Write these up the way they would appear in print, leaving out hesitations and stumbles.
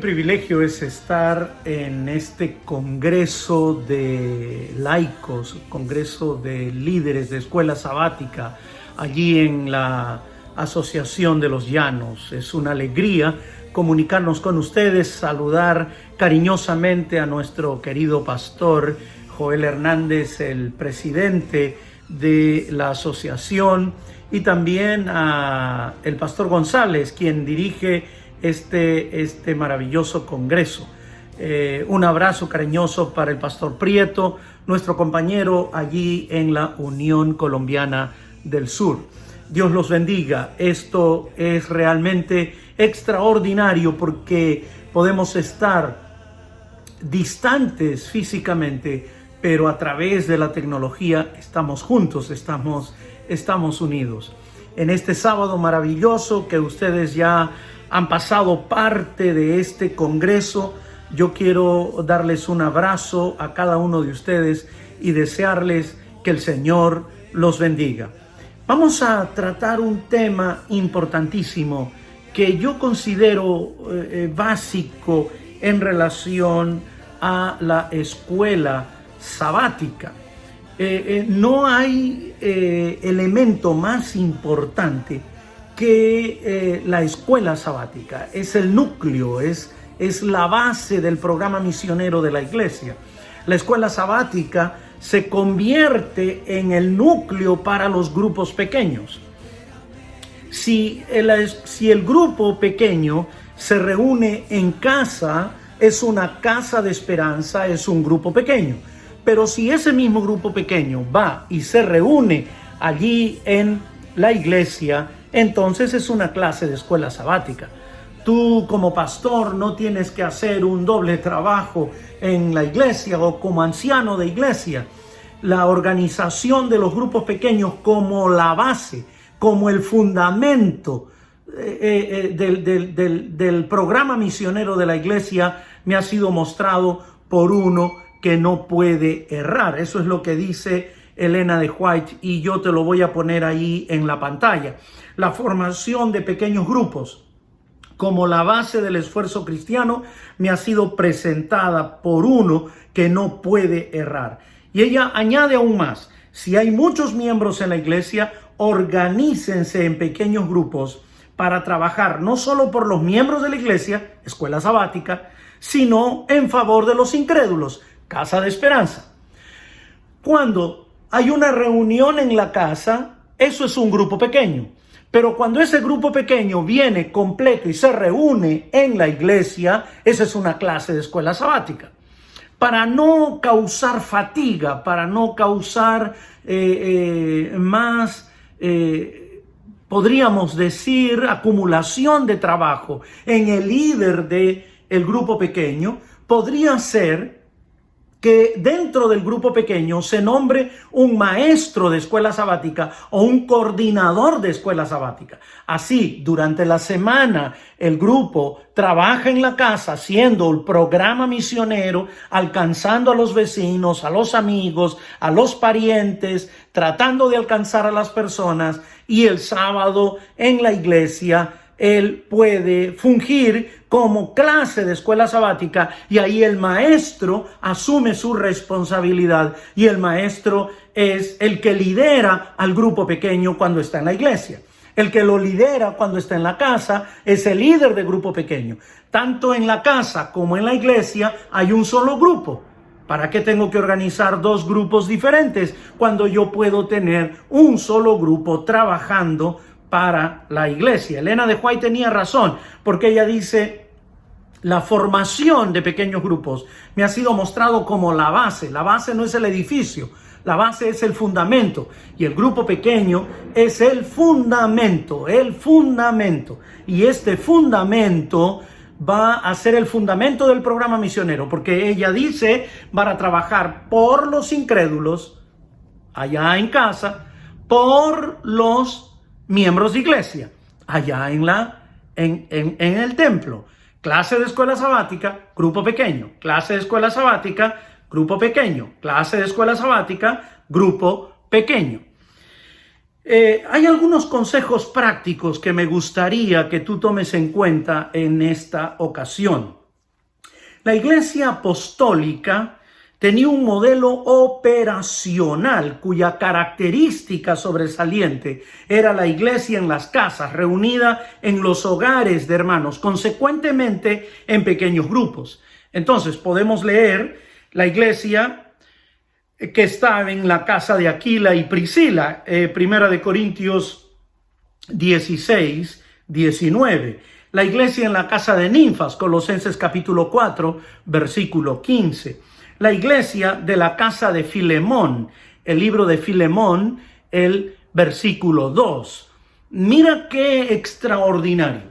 privilegio es estar en este congreso de laicos, congreso de líderes de escuela sabática, allí en la Asociación de los Llanos. Es una alegría comunicarnos con ustedes, saludar cariñosamente a nuestro querido pastor Joel Hernández, el presidente de la asociación, y también a el pastor González, quien dirige este maravilloso congreso. Un abrazo cariñoso para el pastor Prieto, nuestro compañero allí en la Unión Colombiana del Sur. Dios los bendiga. Esto es realmente extraordinario porque podemos estar distantes físicamente, pero a través de la tecnología estamos juntos, estamos unidos. En este sábado maravilloso que ustedes ya han pasado parte de este congreso, yo quiero darles un abrazo a cada uno de ustedes y desearles que el Señor los bendiga. Vamos a tratar un tema importantísimo que yo considero básico en relación a la escuela sabática. No hay elemento más importante que la escuela sabática. Es el núcleo, es la base del programa misionero de la iglesia. La escuela sabática se convierte en el núcleo para los grupos pequeños. Si el grupo pequeño se reúne en casa, es una casa de esperanza, es un grupo pequeño. Pero si ese mismo grupo pequeño va y se reúne allí en la iglesia, entonces es una clase de escuela sabática. Tú como pastor no tienes que hacer un doble trabajo en la iglesia o como anciano de iglesia. La organización de los grupos pequeños como la base, como el fundamento del programa misionero de la iglesia me ha sido mostrado por uno que no puede errar. Eso es lo que dice Elena de White y yo te lo voy a poner ahí en la pantalla. La formación de pequeños grupos como la base del esfuerzo cristiano me ha sido presentada por uno que no puede errar. Y ella añade aún más: si hay muchos miembros en la iglesia, organícense en pequeños grupos para trabajar no solo por los miembros de la iglesia, escuela sabática, sino en favor de los incrédulos, casa de esperanza. Cuando hay una reunión en la casa, eso es un grupo pequeño. Pero cuando ese grupo pequeño viene completo y se reúne en la iglesia, esa es una clase de escuela sabática. Para no causar fatiga, para no causar podríamos decir, acumulación de trabajo en el líder del grupo pequeño, podría ser que dentro del grupo pequeño se nombre un maestro de escuela sabática o un coordinador de escuela sabática. Así, durante la semana, el grupo trabaja en la casa haciendo el programa misionero, alcanzando a los vecinos, a los amigos, a los parientes, tratando de alcanzar a las personas, y el sábado en la iglesia él puede fungir como clase de escuela sabática y ahí el maestro asume su responsabilidad y el maestro es el que lidera al grupo pequeño cuando está en la iglesia. El que lo lidera cuando está en la casa es el líder del grupo pequeño. Tanto en la casa como en la iglesia hay un solo grupo. ¿Para qué tengo que organizar dos grupos diferentes cuando yo puedo tener un solo grupo trabajando para la iglesia? Elena de White tenía razón, porque ella dice: la formación de pequeños grupos me ha sido mostrado como la base. La base no es el edificio, la base es el fundamento, y el grupo pequeño es el fundamento. Y este fundamento va a ser el fundamento del programa misionero, porque ella dice: para trabajar por los incrédulos allá en casa, por los miembros de iglesia allá en el templo. Clase de escuela sabática, grupo pequeño. Clase de escuela sabática, grupo pequeño. Clase de escuela sabática, grupo pequeño. Hay algunos consejos prácticos que me gustaría que tú tomes en cuenta en esta ocasión. La iglesia apostólica tenía un modelo operacional cuya característica sobresaliente era la iglesia en las casas, reunida en los hogares de hermanos, consecuentemente en pequeños grupos. Entonces podemos leer la iglesia que estaba en la casa de Aquila y Priscila, Primera de Corintios 16, 19. La iglesia en la casa de Ninfas, Colosenses capítulo 4, versículo 15. La iglesia de la casa de Filemón, el libro de Filemón, el versículo 2. Mira qué extraordinario.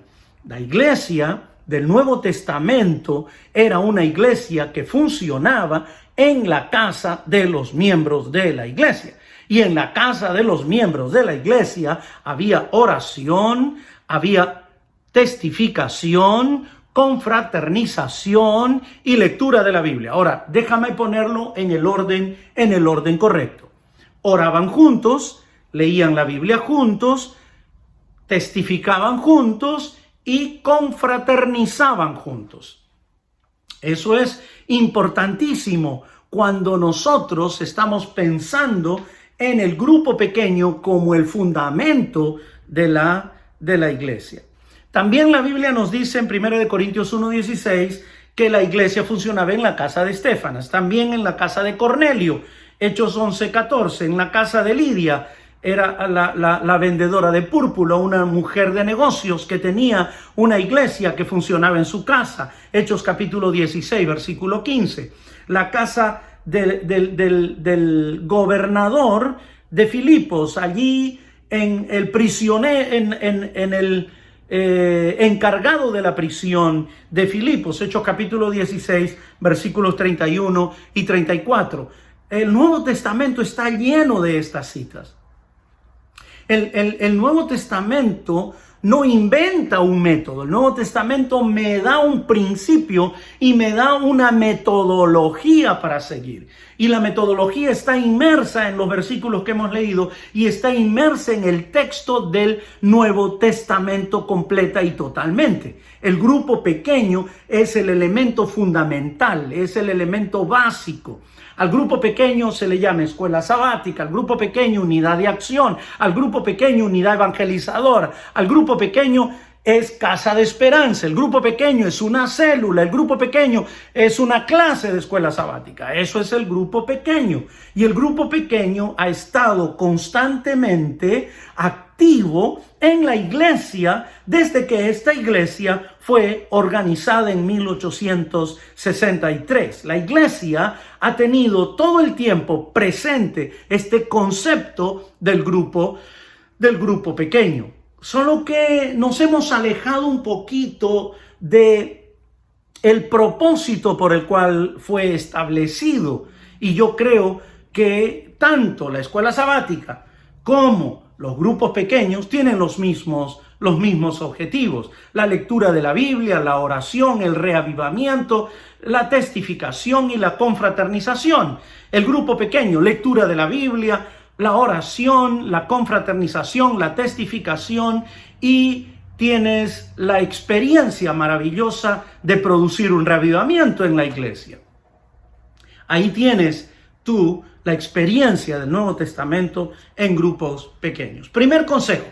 La iglesia del Nuevo Testamento era una iglesia que funcionaba en la casa de los miembros de la iglesia. Y en la casa de los miembros de la iglesia había oración, había testificación, confraternización y lectura de la Biblia. Ahora, déjame ponerlo en el orden correcto. Oraban juntos, leían la Biblia juntos, testificaban juntos y confraternizaban juntos. Eso es importantísimo cuando nosotros estamos pensando en el grupo pequeño como el fundamento de la iglesia. También la Biblia nos dice en 1 Corintios 1:16 que la iglesia funcionaba en la casa de Estefanas, también en la casa de Cornelio, Hechos 11:14, en la casa de Lidia, era la vendedora de púrpura, una mujer de negocios que tenía una iglesia que funcionaba en su casa, Hechos capítulo 16, versículo 15, la casa del gobernador de Filipos, allí en el prisionero, en el encargado de la prisión de Filipos, Hechos capítulo 16, versículos 31 y 34. El Nuevo Testamento está lleno de estas citas. El Nuevo Testamento no inventa un método. El Nuevo Testamento me da un principio y me da una metodología para seguir. Y la metodología está inmersa en los versículos que hemos leído y está inmersa en el texto del Nuevo Testamento completa y totalmente. El grupo pequeño es el elemento fundamental, es el elemento básico. Al grupo pequeño se le llama escuela sabática, al grupo pequeño unidad de acción, al grupo pequeño unidad evangelizadora, al grupo pequeño es casa de esperanza, el grupo pequeño es una célula, el grupo pequeño es una clase de escuela sabática. Eso es el grupo pequeño. Y el grupo pequeño ha estado constantemente activo en la iglesia desde que esta iglesia fue organizada en 1863. La iglesia ha tenido todo el tiempo presente este concepto del grupo pequeño. Solo que nos hemos alejado un poquito de el propósito por el cual fue establecido. Y yo creo que tanto la escuela sabática como los grupos pequeños tienen los mismos objetivos. La lectura de la Biblia, la oración, el reavivamiento, la testificación y la confraternización. El grupo pequeño, lectura de la Biblia, la oración, la confraternización, la testificación, y tienes la experiencia maravillosa de producir un reavivamiento en la iglesia. Ahí tienes tú la experiencia del Nuevo Testamento en grupos pequeños. Primer consejo: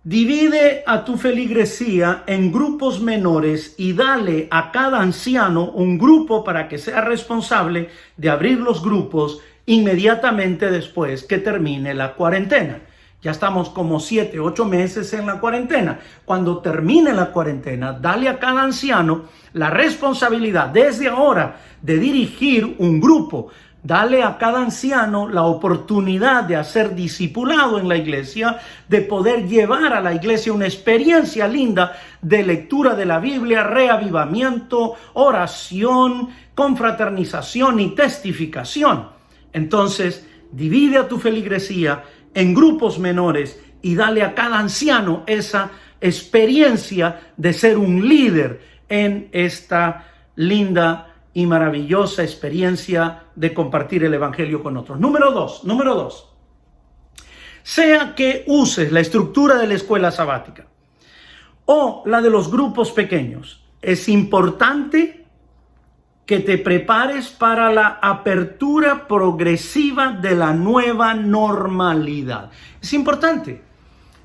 divide a tu feligresía en grupos menores y dale a cada anciano un grupo para que sea responsable de abrir los grupos inmediatamente después que termine la cuarentena. Ya estamos como 7, 8 meses en la cuarentena. Cuando termine la cuarentena, dale a cada anciano la responsabilidad desde ahora de dirigir un grupo. Dale a cada anciano la oportunidad de hacer discipulado en la iglesia, de poder llevar a la iglesia una experiencia linda de lectura de la Biblia, reavivamiento, oración, confraternización y testificación. Entonces, divide a tu feligresía en grupos menores y dale a cada anciano esa experiencia de ser un líder en esta linda y maravillosa experiencia de compartir el evangelio con otros. Número dos, sea que uses la estructura de la escuela sabática o la de los grupos pequeños, es importante que te prepares para la apertura progresiva de la nueva normalidad. Es importante,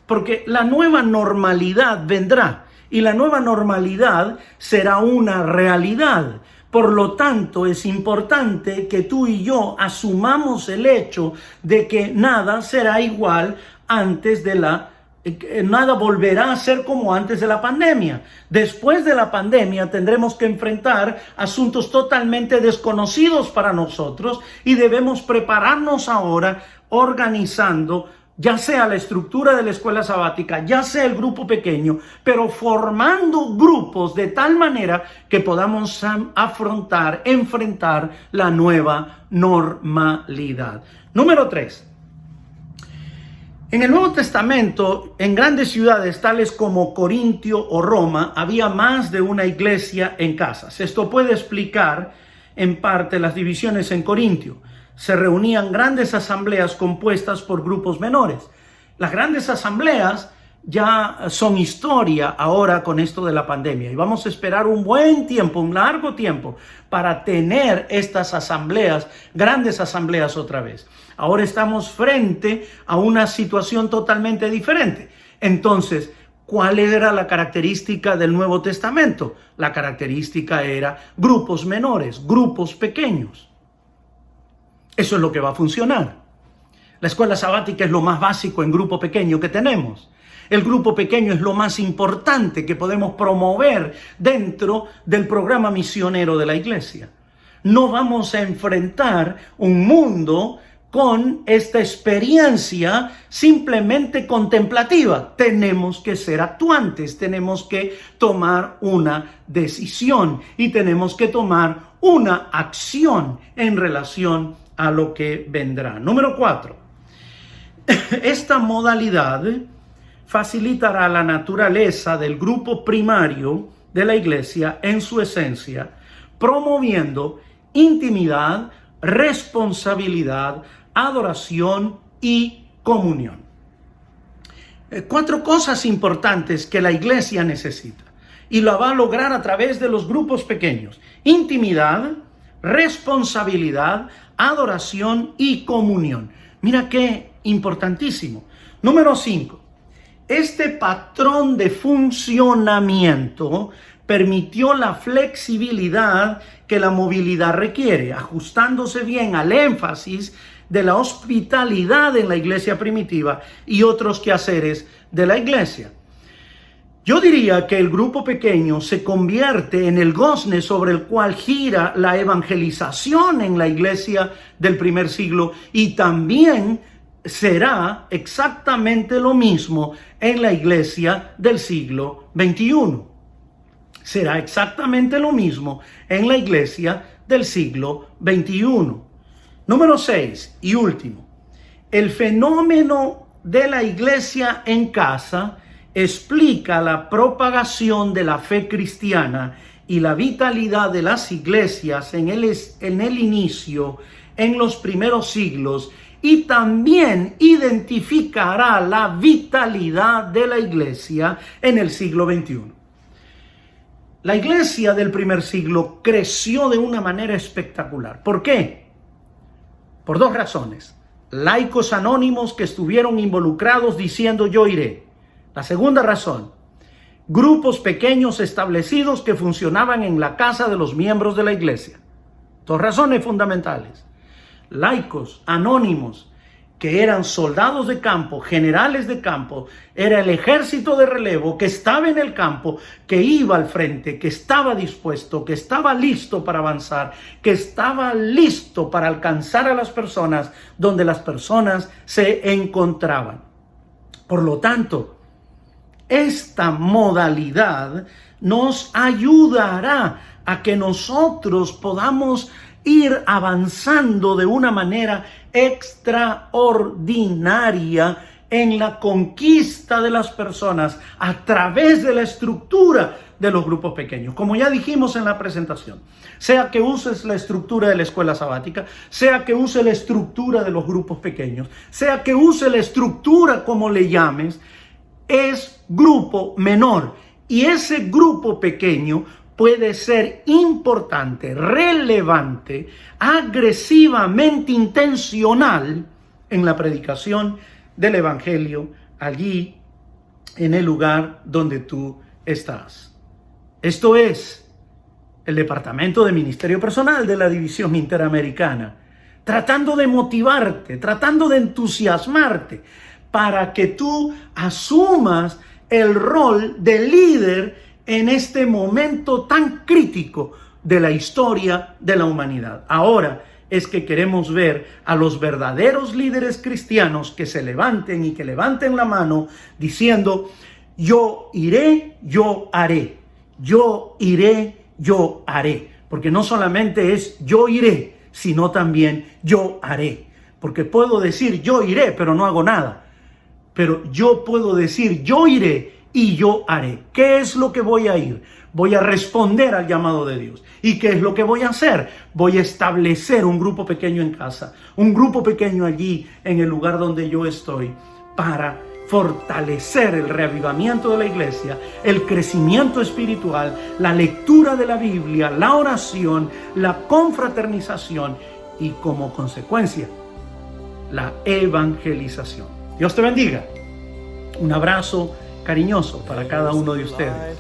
porque la nueva normalidad vendrá y la nueva normalidad será una realidad. Por lo tanto, es importante que tú y yo asumamos el hecho de que nada será igual antes de nada volverá a ser como antes de la pandemia. Después de la pandemia tendremos que enfrentar asuntos totalmente desconocidos para nosotros y debemos prepararnos ahora organizando ya sea la estructura de la escuela sabática, ya sea el grupo pequeño, pero formando grupos de tal manera que podamos enfrentar la nueva normalidad. Número 3. En el Nuevo Testamento, en grandes ciudades tales como Corintio o Roma, había más de una iglesia en casas. Esto puede explicar en parte las divisiones en Corintio. Se reunían grandes asambleas compuestas por grupos menores. Las grandes asambleas ya son historia ahora con esto de la pandemia y vamos a esperar un buen tiempo, un largo tiempo para tener estas asambleas, grandes asambleas otra vez. Ahora estamos frente a una situación totalmente diferente. Entonces, ¿cuál era la característica del Nuevo Testamento? La característica era grupos menores, grupos pequeños. Eso es lo que va a funcionar. La escuela sabática es lo más básico en grupo pequeño que tenemos. El grupo pequeño es lo más importante que podemos promover dentro del programa misionero de la iglesia. No vamos a enfrentar un mundo con esta experiencia simplemente contemplativa. Tenemos que ser actuantes, tenemos que tomar una decisión y tenemos que tomar una acción en relación a lo que vendrá. Número 4. Esta modalidad facilitará la naturaleza del grupo primario de la iglesia en su esencia, promoviendo intimidad, responsabilidad, adoración y comunión. 4 cosas importantes que la iglesia necesita y la va a lograr a través de los grupos pequeños: intimidad, responsabilidad, adoración y comunión. Mira qué importantísimo. Número 5. Este patrón de funcionamiento permitió la flexibilidad que la movilidad requiere, ajustándose bien al énfasis de la hospitalidad en la iglesia primitiva y otros quehaceres de la iglesia. Yo diría que el grupo pequeño se convierte en el gozne sobre el cual gira la evangelización en la iglesia del primer siglo y también será exactamente lo mismo en la iglesia del siglo XXI. Será exactamente lo mismo en la iglesia del siglo XXI. Número 6 y último. El fenómeno de la iglesia en casa explica la propagación de la fe cristiana y la vitalidad de las iglesias en el inicio, en los primeros siglos, y también identificará la vitalidad de la iglesia en el siglo XXI. La iglesia del primer siglo creció de una manera espectacular. ¿Por qué? Por 2 razones. Laicos anónimos que estuvieron involucrados diciendo yo iré. La segunda razón, grupos pequeños establecidos que funcionaban en la casa de los miembros de la iglesia. 2 razones fundamentales. Laicos anónimos que eran soldados de campo, generales de campo, era el ejército de relevo que estaba en el campo, que iba al frente, que estaba dispuesto, que estaba listo para avanzar, que estaba listo para alcanzar a las personas donde las personas se encontraban. Por lo tanto, esta modalidad nos ayudará a que nosotros podamos ir avanzando de una manera extraordinaria en la conquista de las personas a través de la estructura de los grupos pequeños. Como ya dijimos en la presentación, sea que uses la estructura de la escuela sabática, sea que use la estructura de los grupos pequeños, sea que use la estructura como le llames, es grupo menor. Y ese grupo pequeño puede ser importante, relevante, agresivamente intencional en la predicación del Evangelio allí en el lugar donde tú estás. Esto es el Departamento de Ministerio Personal de la División Interamericana, tratando de motivarte, tratando de entusiasmarte para que tú asumas el rol de líder en este momento tan crítico de la historia de la humanidad. Ahora es que queremos ver a los verdaderos líderes cristianos que se levanten y que levanten la mano diciendo: yo iré, yo haré, yo iré, yo haré. Porque no solamente es yo iré, sino también yo haré. Porque puedo decir yo iré, pero no hago nada. Pero yo puedo decir yo iré y yo haré. ¿Qué es lo que voy a ir? Voy a responder al llamado de Dios. ¿Y qué es lo que voy a hacer? Voy a establecer un grupo pequeño en casa, un grupo pequeño allí en el lugar donde yo estoy, para fortalecer el reavivamiento de la iglesia, el crecimiento espiritual, la lectura de la Biblia, la oración, la confraternización y, como consecuencia, la evangelización. Dios te bendiga. Un abrazo cariñoso para cada uno de ustedes.